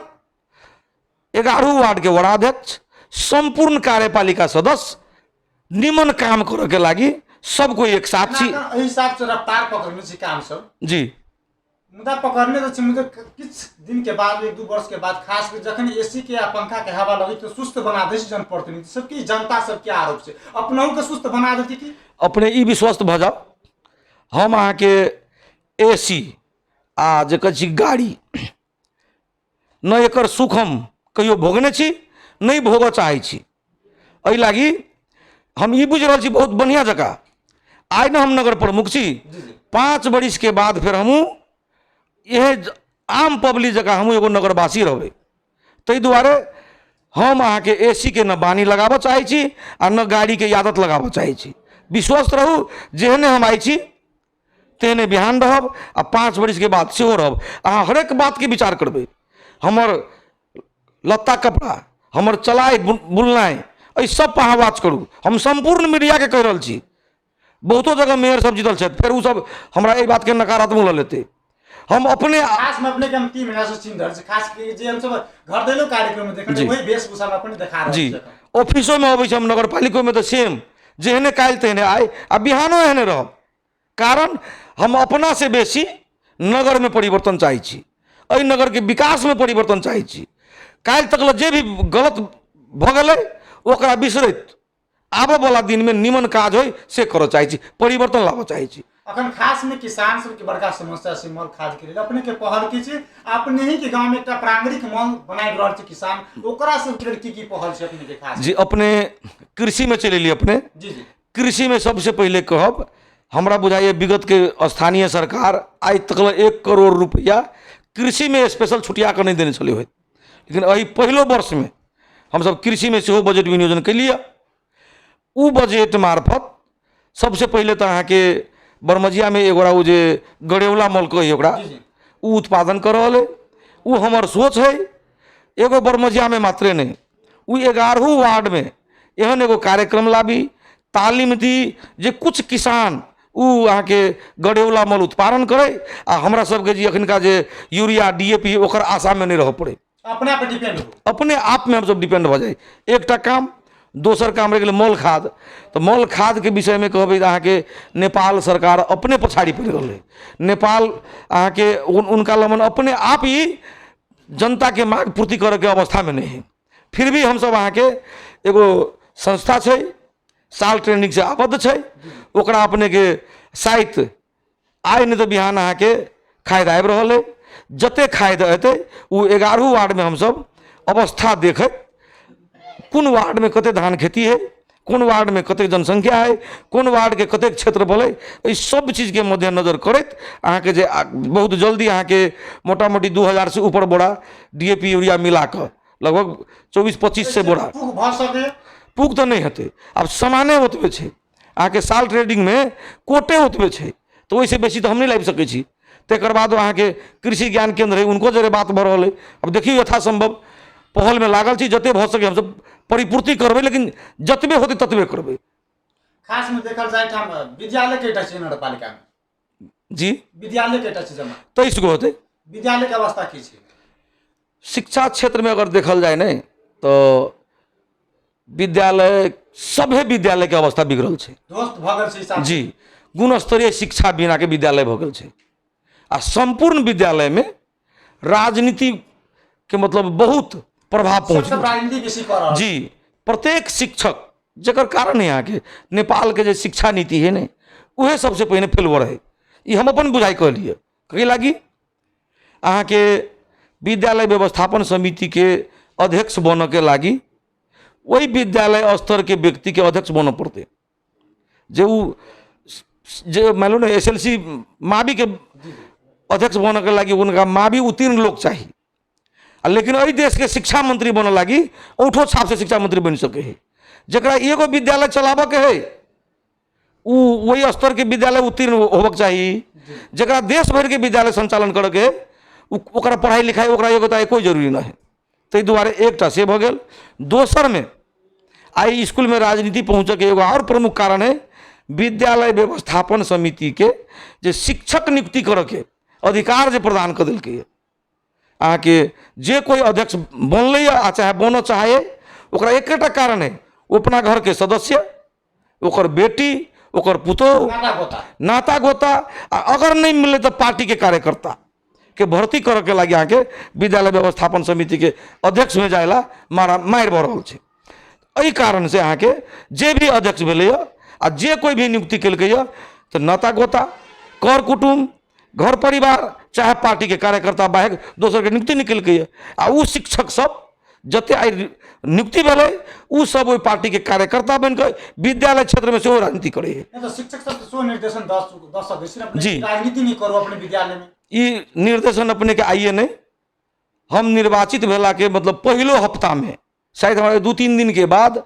11 वार्ड के वड़ाध्यक्ष, संपूर्ण कार्यपालिका सदस्य निमन काम करे के लागी सब कोई एक साथ छी। एहि हिसाब से रफ्तार पकड़ने छी काम सब जी, मुदा पकड़ने तो छी, मुझे किछ दिन के बाद 1-2 वर्ष के बाद खास कर जखन एसी के या पंखा के हवा लगी तो सुस्त बना दे छी जनप्रतिनिधि सबकी, जनता सबके आरोप से अपनों के सुस्त बना देती कि अपने ई विश्वस्त भ जाओ हम अहाँके एसी आ जे कहै छी गाड़ी न एकर सुख हम कहियो भोगने छी नहीं भोगऽ चाहै छी। एहि लागी हम ई बुझ रहल छी बहुत बढ़िया जगह आइ न हम नगर प्रमुख छी, 5 बरिस के बाद फिर हमहूँ यह आम पब्लिक जगह हमहूँ एगो नगरवासी रहबै। ताहि दुआरे हम अहाँके एसी के न बानी लगाबऽ चाहै छी आ न गाड़ी के आदत लगाबऽ चाहै छी। विश्वस्त रहू जेहने हम आइ छी तेहने बिहान रहब आ 5 बरिस के बाद सेहो रहब। अहाँ हरेक बात के विचार करबै, हमर लत्ता कपड़ा, हमर चलाइ बुलनाइ, एहि सब पर अहाँ वाच करू। हम संपूर्ण मीडिया के कह रहल छी, बहुतो जगह मेयर सब जीतल छथि, फिर उ सब हमरा एहि बात के नकारात्मक लऽ लेते। हम अपने खास में अपने के हम 3 महीना से चिन्ह रहल छी, खास के जे हम सब घरदेलो कार्यक्रम में देखल वही वेशभूषा में अपने देखा रहल छी। ऑफिसों में अबै छै, हम नगरपालिका में तो सेम जेहने काल्हि तेहने आइ आ बिहानो एहने रहब। कारण हम अपना से बेसी नगर में परिवर्तन चाहै छी, एहि नगर के विकास में परिवर्तन चाहै छी। काल्हि तक जे भी गलत भऽ गेलै ओकरा बिसरैत आबऽ वाला दिन में निमन काज होय से करऽ चाहै छी, परिवर्तन लाबऽ चाहै छी। अखन खास में किसान सबके बड़का समस्या छै मल खाद के लेल, अपने के पहल की छै? अपने ही के गांव में एकटा प्रांगणिक मल बनाइ रहल छै किसान, ओकरा सब के की पहल छै अपने के खास? जी, अपने कृषि में चले लिए अपने जी जी कृषि में सबसे पहले कहब हमरा बुझाइए विगत के स्थानीय सरकार आज तक 1 करोड़ रुपया कृषि में स्पेशल छुटिया कर नहीं देने छले होइत, लेकिन एहि पहिलो वर्ष में हम सब कृषि में सेहो बजट विनियोजन कैलिए। उ बजट मार्फत सबसे पहले तो अहाँके बरमजिया में एगोरा उ जे गड़ेवला मल कही ओकरा उ उत्पादन कर रहल है। उ हमर सोच है एगो बरमजिया में मात्रे नहीं, उ 11 वार्ड में एहन एगो कार्यक्रम लाबी, तालीम दी जे कुछ किसान उ अहाँके गड़ेवला मल उत्पादन करे आ हमरा सबके जे अखनका जे यूरिया DAP ओकर आशा में नहीं रह पड़े, अपने आप डिपेंड हो, अपने आप में हम सब डिपेंड भ जाए। एकटा काम, दोसर काम रह गेलै मल खाद। तो मल खाद के विषय में कहबै अहाँके नेपाल सरकार अपने पछाड़ी पड़ि रहलै। नेपाल अहाँके उनका लमन अपने आप ही जनता के मांग पूर्ति करे के अवस्था में नहीं है। फिर भी हम सब अहाँके एगो संस्था छै, साल ट्रेनिंग से आबद्ध छै, ओकरा अपने के साहित्य आइ नहीं तो बिहान अहाँके खाद आबि रहल है। जते खाद अतै उ 11 वार्ड में हम सब अवस्था देखैत कौन वार्ड में कते धान खेती है, कौन वार्ड में कते जनसंख्या है, कौन वार्ड के कते क्षेत्रफल है, ये सब चीज के मद्देनजर करैत अहाँके जे बहुत जल्दी अहाँके मोटा मोटी 2000 से ऊपर बोरा DAP यूरिया मिला कर लगभग 24-25 से बोरा पुग भ सके, पुग तो नहीं हेतै, अब सामाने ओतबे छै। अहाँके साल ट्रेडिंग में कोटे ओतबे छै, तो ओहिसे बेसी तो हम नहीं लाबि सकै छी। तकर बाद अहाँके कृषि ज्ञान केंद्र है, उनको जरे बात भऽ रहल है। अब देखियो यथासंभव पहल में लागल छी, जते भऽ सके हमसब परिपूर्ति करबै, लेकिन जतबे होते ततबे करबै। खास में देखल जाए ठाम विद्यालय केटा छै नगरपालिका में? जी, विद्यालय केटा छै जमा? 23 गो होते। विद्यालय के अवस्था की छै? शिक्षा क्षेत्र में अगर देखल जाए नहीं तो विद्यालय, सभे विद्यालय के अवस्था बिगड़ल छै। ध्वस्त भऽ गेल छै हिसाब जी, गुणस्तरीय शिक्षा बिना के विद्यालय भऽ गेल छै। आ संपूर्ण विद्यालय में राजनीति के मतलब बहुत प्रभाव पहुँच सब राजनीति बेसी कर रहल। जी, प्रत्येक शिक्षक, जकर कारण यहाँ के नेपाल के जे शिक्षा नीति है ने, उहे सबसे पहले फेलवर है। ये हम अपन बुझाई कहलिए कही लागी अहाँ के विद्यालय व्यवस्थापन समिति के अध्यक्ष बन के लागी वही विद्यालय स्तर के व्यक्ति के अध्यक्ष बन पड़ते। जो मान लो ना SLC मावी के अध्यक्ष बन के लागी उनका मावी उत्तीर्ण लोग चाहिए। लेकिन अई देश के शिक्षा मंत्री बन लागी औठो छाप से शिक्षा मंत्री बन सके है। जरा एगो विद्यालय चलाबे के है वही स्तर के विद्यालय उत्तीर्ण होबक चाहिए। जरा देश भर के विद्यालय संचालन करे के ओकरा पढ़ाई लिखाई ओकरा योग्यता कोई जरूरी ना है। ताहि दुआरे एकटा से भऽ गेल। दोसर में आई स्कूल में राजनीति पहुँचे के एगो और प्रमुख कारण है विद्यालय व्यवस्थापन समिति के जे शिक्षक नियुक्ति करे के अधिकार जे प्रदान कर दिल्कै है। अहाँ के जे कोई अध्यक्ष बनलै आ चाहे बन चाहे ओकरा एकेटा कारण है, अपना घर के सदस्य, ओकर बेटी, ओकर पुतोह, नाता गोता, अगर नहीं मिले तो पार्टी के कार्यकर्ता के भर्ती करे के लागी अहाँ के विद्यालय व्यवस्थापन समिति के अध्यक्ष में जाएला मारि भऽ रहल छै। एहि कारण से अहाँ के जे भी अध्यक्ष भेलै आ जे कोई भी नियुक्ति केलकै तो नाता गोता, कर कुटुम्ब, घर परिवार चाहे पार्टी के कार्यकर्ता बाहेक दोसर के नियुक्ति निकलकै आ उ शिक्षक सब जते आई नियुक्ति भेलै उ सब ओहि पार्टी के कार्यकर्ता बन के विद्यालय क्षेत्र में सेहो राजनीति करे है। तो शिक्षक सब सो निर्देशन दस सदस्य अपने जी। राजनीति नहीं करो अपने विद्यालय में। ई निर्देशन अपने के आइए नहीं, हम निर्वाचित भेला के मतलब पहलो हफ्ता में शायद हमारे 2-3 दिन के बाद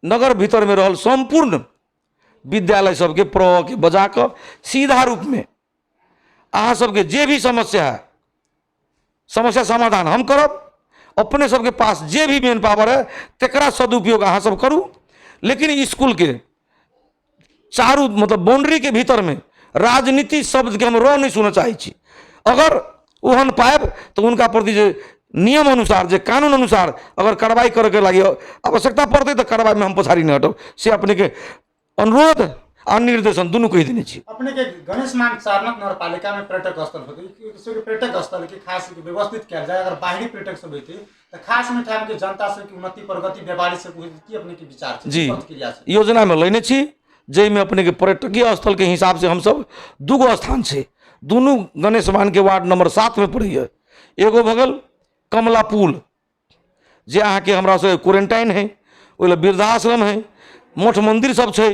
नगर भीतर में रहल संपूर्ण विद्यालय सबके प्रह के बजा कर सीधा रूप में अहाँ सबके जे भी समस्या है समस्या समाधान हम करब। अपने सबके पास जे भी मेन पावर है तेकरा सदुपयोग अहाँ सब करू। लेकिन स्कूल के चारू मतलब बाउंड्री के भीतर में राजनीति शब्द के हम रह नहीं सुनना चाहे छी। अगर ओहन पाएब तो उनका प्रति जे नियम अनुसार जे कानून अनुसार अगर कार्रवाई करे के लगी आवश्यकता पड़ते तो कार्रवाई में हम पछाड़ी नहीं हटब से अपने के अनुरोध और निर्देशन दोनों कही देने छी। अपने के गणेश मान सारनाथ नगरपालिका में पर्यटक स्थल होते पर्यटक स्थल की खास व्यवस्थित किया जाए। अगर बाहरी पर्यटक सब होते तो खास में ठाम के जनता से उन्नति प्रगति व्यापारी से की अपने के विचार जी योजना में लेने छी जै में अपने के पर्यटकीय स्थल के हिसाब से हम सब 2 गो स्थान छे दोनों गणेश मान के वार्ड नंबर 7 में पड़ी है। एगो भगल कमला पुल जे अहाँ के हमरा से क्वारंटाइन है, ओइला वृद्धाश्रम है, मठ मंदिर सब छे,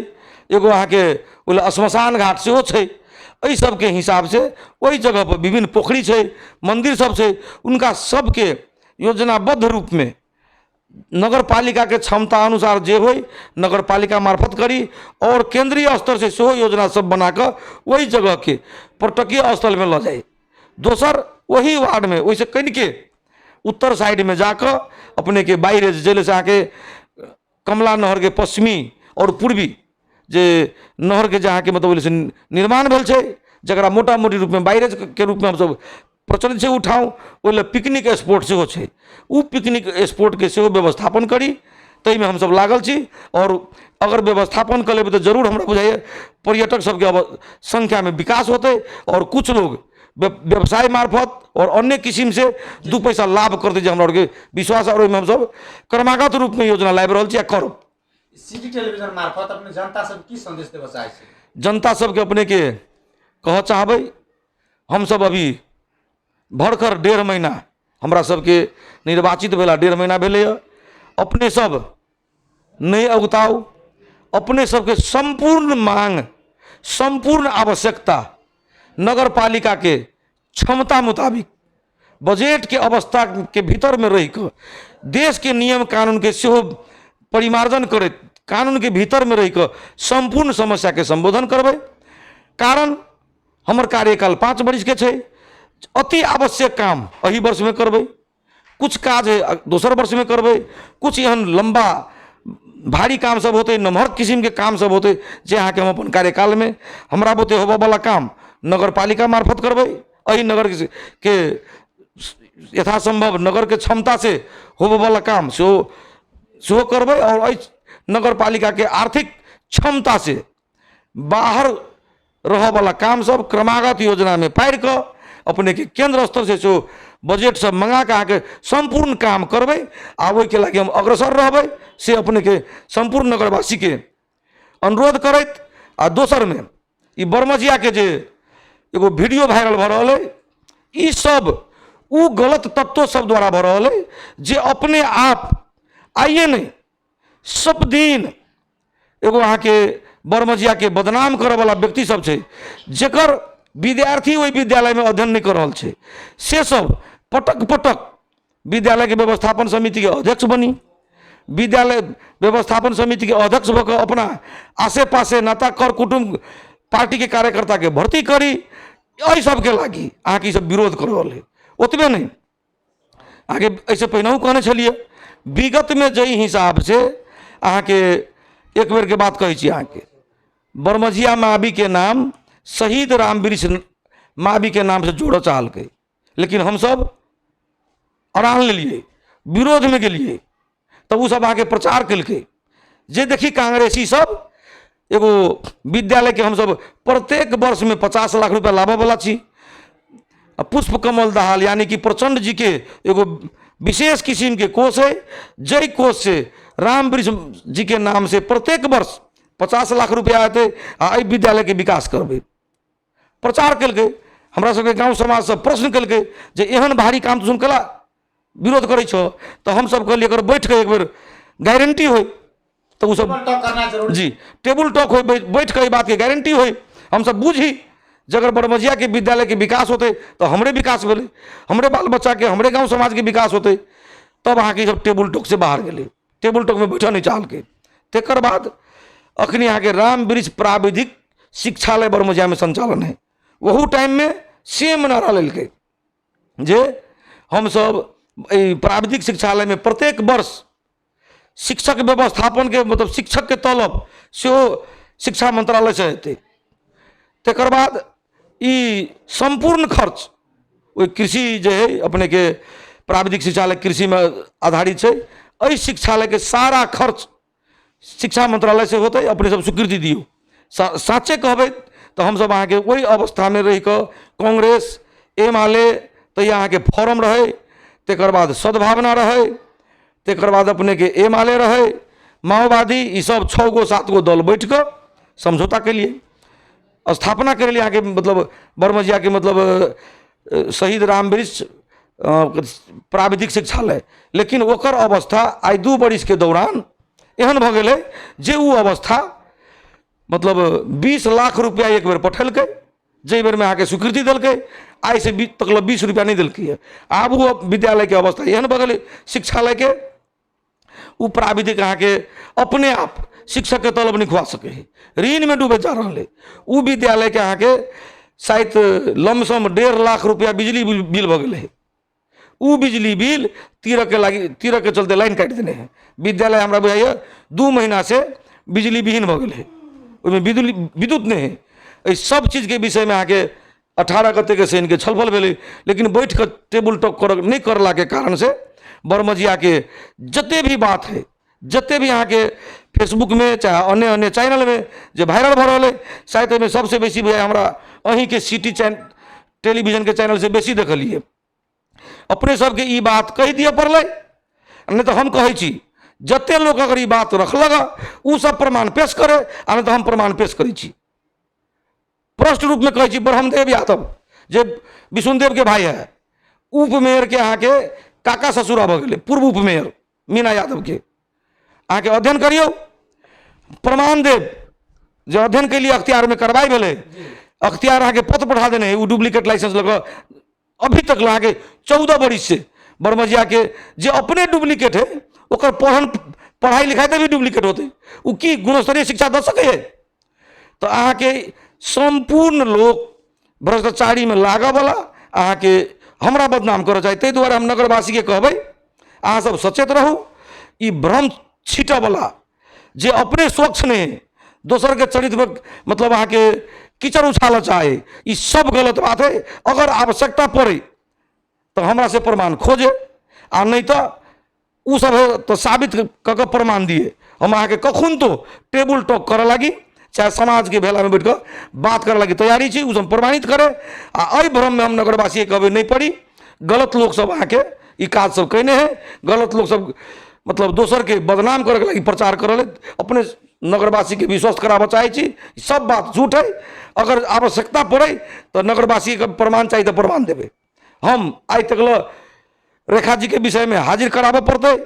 एगो अहाँ के ओइला श्मशान घाट सेहो छे। एहि सब के हिसाब से ओहि जगह पर विभिन्न पोखरी छे, मंदिर सब छे, उनका सबके योजनाबद्ध रूप में नगर पालिका के क्षमता अनुसार जे हो नगर पालिका मार्फत करी और केंद्रीय स्तर से सेहो योजना सब बनाकर वही जगह के पर्यटकीय स्थल में ल जाए। दोसर वही वार्ड में वैसे कन के उत्तर साइड में जाकर अपने के बाहर जैसे से आके कमला नहर के पश्चिमी और पूर्वी जे नहर के जहाँ के मतलब निर्माण भेल छे जरा मोटा मोटी रूप में बैरेज के रूप में हम सब प्रचलित से उठाऊँ ओइला पिकनिक स्पॉट सेहो छे। उ पिकनिक स्पॉट के सेहो व्यवस्थापन करी तई में हम सब लागल छी। और अगर व्यवस्थापन कर लेबै तो जरूर हमरा बुझाइए पर्यटक सबके संख्या में विकास होते और कुछ लोग व्यवसाय मार्फत और अन्य किस्म से 2 पैसा लाभ करते जे हमरा के विश्वास और हम सब क्रमागत रूप में योजना लाबि रहल छी आ करब। सिटी टेलीविजन मार्फत अपने जनता सब की संदेश देबे चाहै छी? जनता सबके अपने के कह चाहबै हम सब अभी भरकर 1.5 महीना हमरा सबके निर्वाचित भेला 1.5 महीना भेलै। अपने सब नहीं अगुताउ, अपने सबके संपूर्ण मांग संपूर्ण आवश्यकता नगर पालिका के क्षमता मुताबिक बजट के अवस्था के भीतर में रह कर देश के नियम कानून के सेहो परिमार्जन कानून के भीतर में रह कर संपूर्ण समस्या के संबोधन करबै। कारण हमर कार्यकाल 5 वर्ष के छै, अति आवश्यक काम एही वर्ष में करबै, कुछ काज है दोसर वर्ष में करबै, कुछ एहन लंबा भारी काम सब होते, नमहर किस्म के काम सब होते जे अहाँ के हम अपन कार्यकाल में हमरा बुते होबऽ वाला काम नगर पालिका मार्फत करबै। एही नगर के यथासंभव नगर के क्षमता से होबऽ वाला काम सेहो करबै, और एहि नगर पालिका के आर्थिक क्षमता से बाहर रह वाला काम सब क्रमागत योजना में पारि कऽ अपने के केंद्र स्तर से जो बजट सब मंगा के आके संपूर्ण काम करबै। आ ओहि के लागी हम अग्रसर रहबै से अपने के संपूर्ण नगरवासी के अनुरोध करैत। आ दोसर में ई बरमजिया के जे एगो वीडियो वायरल भऽ रहल है, ई सब उ गलत तत्व सब द्वारा भऽ रहल है जे अपने आप आइए नहीं सब दिन एगो अहाँ के बरमजिया के बदनाम करे वाला व्यक्ति सब छै, जेकर विद्यार्थी ओहि विद्यालय में अध्ययन नहीं कर रहल छै, से सब पटक पटक विद्यालय के व्यवस्थापन समिति के अध्यक्ष बनी, विद्यालय व्यवस्थापन समिति के अध्यक्ष भऽ कऽ अपना आसे पासे नाता कर कुटुम्ब पार्टी के कार्यकर्ता के भर्ती करी। एहि सबके लागी अहाँके सब विरोध कर रहल है। ओतबे नहीं, आगे ऐसे पहिनहु कहने छलिए, विगत में जई हिसाब से अहाँके एक बेर के बात कहै छी, अहाँके बरमजिया मावी के नाम शहीद रामवृक्ष मावी के नाम से जोड़ऽ चाहलकै, लेकिन हम सब अड़ान लेलिए, विरोध में गेलिए, तब उ सब आके प्रचार केलकै जे देखी कांग्रेसी सब एगो विद्यालय के हम सब प्रत्येक वर्ष में 50 लाख रुपया लाभऽ वाला छी। पुष्प कमल दाहाल यानी कि प्रचंड जी के एगो विशेष किस्म के कोष है, जय कोष से रामवृक्ष जी के नाम से प्रत्येक वर्ष 50 लाख रुपया आते आ एहि विद्यालय के विकास करबै। प्रचार केलकै, हमरा सबके गाँव समाज सब प्रश्न केलकै जे एहन भारी काम तो सुनकला विरोध करै छो, तो हम सब कहलिए अगर बैठ के एक बेर गारंटी हो तो उ सब जी टेबल टॉक हो, बैठ के बात के गारंटी हो, हम सब बुझी जे अगर बरमजिया के विद्यालय के विकास होते तो हमरे विकास भेलै, हमरे बाल बच्चा के हमरे गाँव समाज के विकास होते। तब अहाँ के सब टेबल टॉक से बाहर गेलै, टेबल टॉक में बैठा नहीं चाहलकै। तेकर बाद अखनी अहाँ के रामवृक्ष प्राविधिक शिक्षालय बरमजिया में संचालन है, वहू टाइम में सेम नारा लेलकै जे हम सब प्राविधिक शिक्षालय में प्रत्येक वर्ष शिक्षक व्यवस्थापन के मतलब शिक्षक के तलब से शिक्षा मंत्रालय से हेतै। तेकर बाद ई संपूर्ण खर्च वो कृषि जो है अपने के प्राविधिक शिक्षालय कृषि में आधारित है, एहि शिक्षालय के सारा खर्च शिक्षा मंत्रालय से होते। अपने सब स्वीकृति दियो, साचे कहबै तो हम सब अहाँ के वही अवस्था में रह कर कांग्रेस एमाले तो यहाँ के फॉरम रहे, तेकर बाद सद्भावना रहे, तेकर बाद अपने के एमाले रहे, माओवादी, ई सब 6 गो 7 गो दल बैठ कर समझौता के लिए स्थापना कर लिए। आगे मतलब बरमजिया के मतलब शहीद रामवृक्ष प्राविधिक शिक्षालय, लेकिन ओकर अवस्था आई 2 वर्ष के दौरान एहन भ गेलै जे उ अवस्था मतलब 20 लाख रुपया एक बेर पठेलकै, जे बेर में आके स्वीकृति दिलकै, आई से तक 20 रुपया नहीं दिलकै है। आब वो विद्यालय के अवस्था एहन भ गेलै शिक्षालय के उ प्राविधिक अहाँ के अपने आप शिक्षक के तलब नहीं खुआ सके है, ऋण में डूबे जा रहा है। उ विद्यालय के अहाँ के शायद लमसम 1.5 लाख रुपया बिजली बिल भ गेलै है। उ बिजली बिल 13 के चलते लाइन काट देने हैं। विद्यालय हमरा बुझाइए 2 महीना से बिजली विहीन भ गेलै है, ओहिमे विद्युत नहीं है। इस सब चीज के विषय में आके 18 गते के से इनके छलफल भेलै, लेकिन बैठ कर टेबल टॉक नहीं करला के कारण से बरमजिया के जते भी बात है, जते भी यहाँ के फेसबुक में चाहे अन्य अन्य चैनल में जो वायरल भ रहा है, शायद में सबसे बेसी बुझाइ हमरा अहीं के सिटी टेलीविजन के चैनल से बेसी देखलिए। अपने सबके ई बात कह दिए पड़लै, नहीं तो हम कहै छी जते लोग अगर ई बात रखलक उ सब प्रमाण पेश करे, आ नहीं तो हम प्रमाण पेश करै छी। प्रश्न रूप में कहै छी ब्रह्मदेव यादव जे विष्णुदेव के भाई है, उप मेयर के अहाँ के काका ससुरा भ गेलै, पूर्व उप मेयर मीना यादव के अहाँ के अध्ययन करियो, प्रमाण देव जो अध्ययन के लिए अख्तियार में कार्रवाई भेलै, अख्तियार अहाँ के पत्र पठा देने है, वो डुप्लीकेट लाइसेंस लग अभी तक अहाँ के 14 वर्ष से बरमजिया के जे अपने डुप्लीकेट है ओकर पढ़ाई लिखाई तो भी डुप्लीकेट होते उ की गुणस्तरीय शिक्षा दे सके। तो अहाँ के संपूर्ण लोग भ्रष्टाचारी में लागा वाला अहाँ के हमरा बदनाम कर चाहे, ताहि दुआरे हम नगरवासी के कहबै अहाँ सब सचेत रहू। ई भ्रम छीटा वाला जे अपने स्वच्छ नहीं दोसर के चरित्र में मतलब अहाँ के कीचड़ उछाल चाहे, ई सब गलत बात है। अगर आवश्यकता पड़े तो हमरा से प्रमाण खोजे, आ नहीं तो उ सब है तो साबित क के प्रमाण दिए। हम अहाँ के कखुन तो टेबल टॉक करे लगी चाहे समाज के भेला में बैठ कर बात करे लगी तैयारी छी, उ सब प्रमाणित करे। आ अई भ्रम में हम नगरवासी कहबे नहीं पड़ी। गलत लोग सब अहाँ के ई काज सब कहने हैं, गलत लोग सब मतलब दोसर के बदनाम करे लगी प्रचार करे अपने नगरवासी के विश्वास कराबा चाहे छी, सब बात झूठ है। अगर आवश्यकता पड़े तो नगरवासी के प्रमाण चाहिए तो प्रमाण देवे। हम आज तक रेखा जी के विषय में हाजिर कराबा पड़ते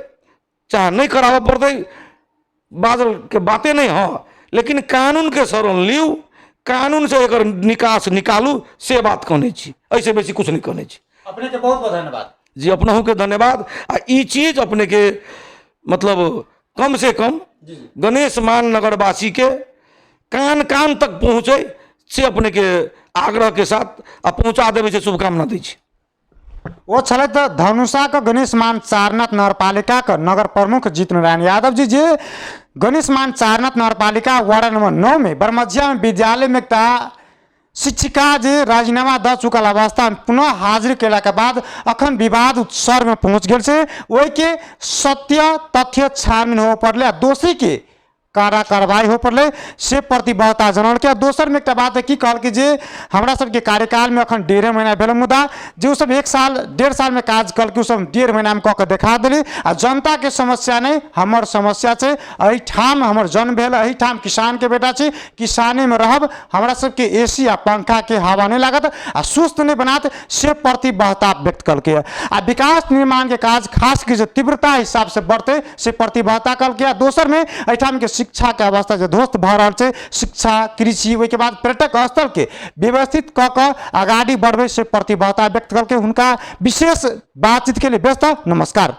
चाहे नहीं कराबा पड़ते, बादल के बातें नहीं हाँ, लेकिन कानून के शरण लियू, कानून से एक निकास निकालू, से बात कहने छी, ऐसे बेसी कुछ नहीं कहने छी। अपने के बहुत बहुत धन्यवाद जी, अपनों के धन्यवाद। आ ई चीज अपने के मतलब कम से कम गणेश मान नगरवासी के कान कान तक पहुँचे से अपने के आग्रह के साथ आ पहुँचा देवे से शुभकामना दै छी। वो छलैथ धनुषा का गणेश मान चारनाथ नगरपालिका का नगर प्रमुख जीत नारायण यादव जी, जे गणेश मान चारनाथ नगरपालिका वार्ड नंबर 9 में बरमजिया में विद्यालय में एकटा शिक्षिका जे राजीनामा द चुकल अवस्था में पुनः हाजिर केला के बाद अखन विवाद स्तर में पहुंच गेल से, ओहि के सत्य तथ्य छानबीन हो पड़ले आ दोषी के कारा कार्रवाई हो पड़ले से प्रतिबद्धता जनल के। दोसर में एक बात है कि कहल कि जे हमरा सबके कार्यकाल में अखन 1.5 महीना भेल मुदा जो सब 1 साल 1.5 साल में काज कल के सब 1.5 महीना में कह के देखा दिली। आ जनता के समस्या नहीं हमर समस्या है, एहि ठाम हमर जन्म भेल, एहि ठाम किसान के बेटा छै, किसाने में रहब, हमरा सबके एसी आ पंखा के हवा नहीं लागत आ सुस्त नहीं बनात, से प्रतिबद्धता व्यक्त कल के। आ विकास निर्माण के काज खास के जो तीव्रता हिसाब से बढ़ते से प्रतिबद्धता कल के। दोसर में एहि ठाम के शिक्षा के अवस्था जो ध्वस्त भ रहा है, शिक्षा कृषि ओहि के बाद पर्यटक स्थल के व्यवस्थित क के आगाड़ी बढ़वे से प्रतिबद्धता व्यक्त करके हुनका विशेष बातचीत के लिए व्यस्त। नमस्कार।